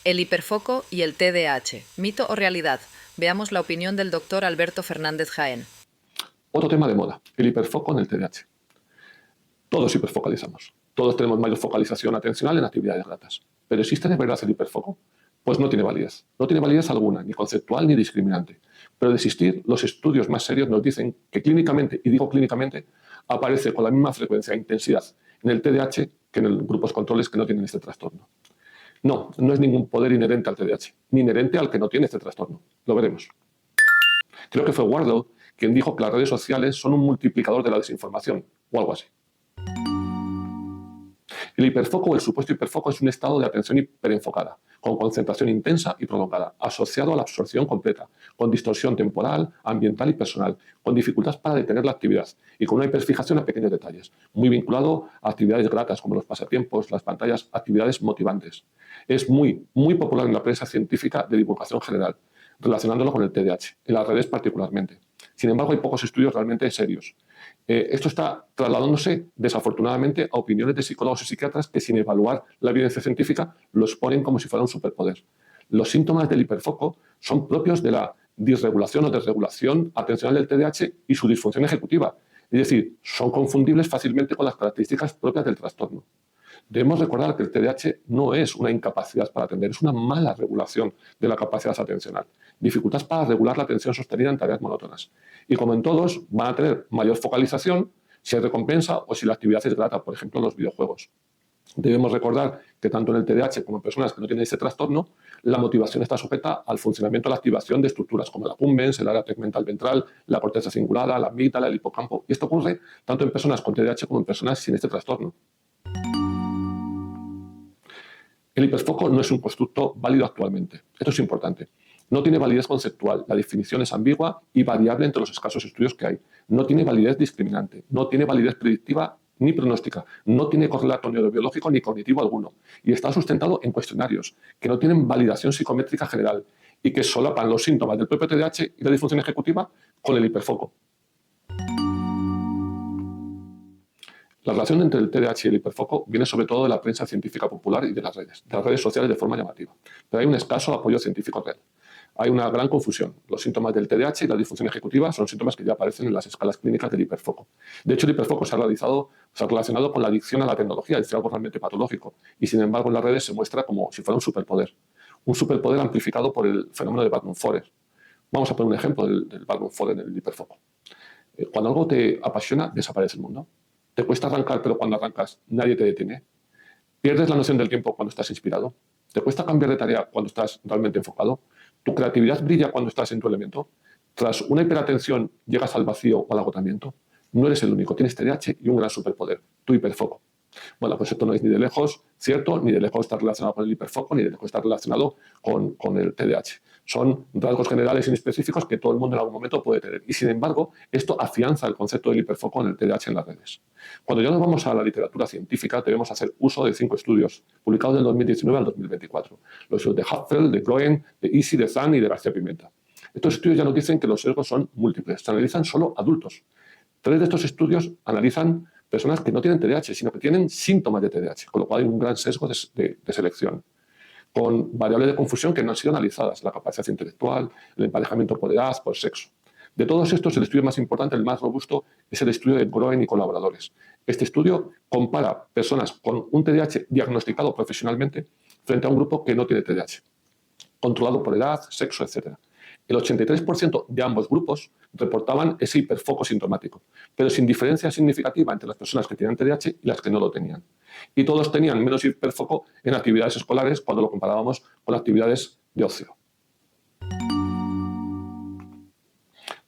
El hiperfoco y el TDAH, ¿mito o realidad? Veamos la opinión del doctor Alberto Fernández Jaén. Otro tema de moda, el hiperfoco en el TDAH. Todos hiperfocalizamos. Todos tenemos mayor focalización atencional en actividades gratas. ¿Pero existe de verdad el hiperfoco? Pues no tiene validez. No tiene validez alguna, ni conceptual ni discriminante. Pero de existir, los estudios más serios nos dicen que clínicamente, y digo clínicamente, aparece con la misma frecuencia e intensidad en el TDAH que en los grupos controles que no tienen este trastorno. No, no es ningún poder inherente al TDAH, ni inherente al que no tiene este trastorno. Lo veremos. Creo que fue Wardle quien dijo que las redes sociales son un multiplicador de la desinformación, o algo así. El hiperfoco o el supuesto hiperfoco es un estado de atención hiperenfocada, con concentración intensa y prolongada, asociado a la absorción completa, con distorsión temporal, ambiental y personal, con dificultad para detener la actividad y con una hiperfijación a pequeños detalles, muy vinculado a actividades gratas como los pasatiempos, las pantallas, actividades motivantes. Es muy popular en la prensa científica de divulgación general, relacionándolo con el TDAH, en las redes particularmente. Sin embargo, hay pocos estudios realmente serios. Esto está trasladándose, desafortunadamente, a opiniones de psicólogos y psiquiatras que, sin evaluar la evidencia científica, lo exponen como si fuera un superpoder. Los síntomas del hiperfoco son propios de la disregulación o desregulación atencional del TDAH y su disfunción ejecutiva. Es decir, son confundibles fácilmente con las características propias del trastorno. Debemos recordar que el TDAH no es una incapacidad para atender, es una mala regulación de la capacidad atencional. Dificultad para regular la atención sostenida en tareas monótonas. Y como en todos, van a tener mayor focalización si hay recompensa o si la actividad es grata, por ejemplo, en los videojuegos. Debemos recordar que tanto en el TDAH como en personas que no tienen ese trastorno, la motivación está sujeta al funcionamiento de la activación de estructuras como la accumbens, el área tegmental ventral, la corteza cingulada, la amígdala, el hipocampo. Y esto ocurre tanto en personas con TDAH como en personas sin este trastorno. El hiperfoco no es un constructo válido actualmente. Esto es importante. No tiene validez conceptual. La definición es ambigua y variable entre los escasos estudios que hay. No tiene validez discriminante. No tiene validez predictiva ni pronóstica. No tiene correlato neurobiológico ni cognitivo alguno. Y está sustentado en cuestionarios que no tienen validación psicométrica general y que solapan los síntomas del propio TDAH y la disfunción ejecutiva con el hiperfoco. La relación entre el TDAH y el hiperfoco viene sobre todo de la prensa científica popular y de las redes sociales de forma llamativa. Pero hay un escaso apoyo científico real. Hay una gran confusión. Los síntomas del TDAH y la disfunción ejecutiva son síntomas que ya aparecen en las escalas clínicas del hiperfoco. De hecho, el hiperfoco se ha relacionado con la adicción a la tecnología, es decir, algo realmente patológico. Y sin embargo, en las redes se muestra como si fuera un superpoder. Un superpoder amplificado por el fenómeno de Barnum-Forer. Vamos a poner un ejemplo del Barnum-Forer en el hiperfoco. Cuando algo te apasiona, desaparece el mundo. Te cuesta arrancar, pero cuando arrancas nadie te detiene. Pierdes la noción del tiempo cuando estás inspirado. Te cuesta cambiar de tarea cuando estás realmente enfocado. Tu creatividad brilla cuando estás en tu elemento. Tras una hiperatención llegas al vacío o al agotamiento. No eres el único, tienes TDAH y un gran superpoder, tu hiperfoco. Bueno, pues esto no es ni de lejos cierto, ni de lejos está relacionado con el hiperfoco, ni de lejos está relacionado con el TDAH. Son rasgos generales y específicos que todo el mundo en algún momento puede tener. Y sin embargo, esto afianza el concepto del hiperfoco en el TDAH en las redes. Cuando ya nos vamos a la literatura científica, debemos hacer uso de 5 estudios, publicados del 2019 al 2024. Los estudios de Hupfeld, de Groen, de Easy, de Zahn y de García Pimenta. Estos estudios ya nos dicen que los sesgos son múltiples. Se analizan solo adultos. 3 de estos estudios analizan personas que no tienen TDAH, sino que tienen síntomas de TDAH, con lo cual hay un gran sesgo de selección, con variables de confusión que no han sido analizadas, la capacidad intelectual, el emparejamiento por edad, por sexo. De todos estos, el estudio más importante, el más robusto, es el estudio de Groen y colaboradores. Este estudio compara personas con un TDAH diagnosticado profesionalmente frente a un grupo que no tiene TDAH, controlado por edad, sexo, etc. El 83% de ambos grupos reportaban ese hiperfoco sintomático, pero sin diferencia significativa entre las personas que tenían TDAH y las que no lo tenían. Y todos tenían menos hiperfoco en actividades escolares cuando lo comparábamos con actividades de ocio.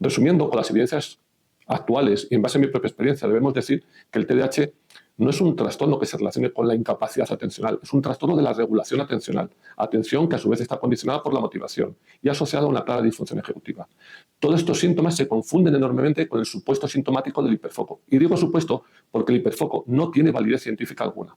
Resumiendo, con las evidencias actuales y en base a mi propia experiencia, debemos decir que el TDAH no es un trastorno que se relacione con la incapacidad atencional, es un trastorno de la regulación atencional, atención que a su vez está condicionada por la motivación y asociada a una clara disfunción ejecutiva. Todos estos síntomas se confunden enormemente con el supuesto sintomático del hiperfoco. Y digo supuesto porque el hiperfoco no tiene validez científica alguna.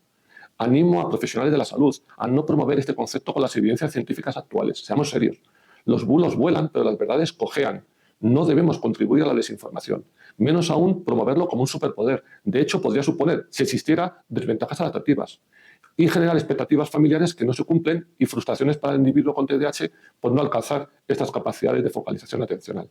Animo a profesionales de la salud a no promover este concepto con las evidencias científicas actuales. Seamos serios. Los bulos vuelan, pero las verdades cojean. No debemos contribuir a la desinformación, menos aún promoverlo como un superpoder. De hecho, podría suponer, si existiera, desventajas adaptativas. y generar expectativas familiares que no se cumplen y frustraciones para el individuo con TDAH por no alcanzar estas capacidades de focalización atencional.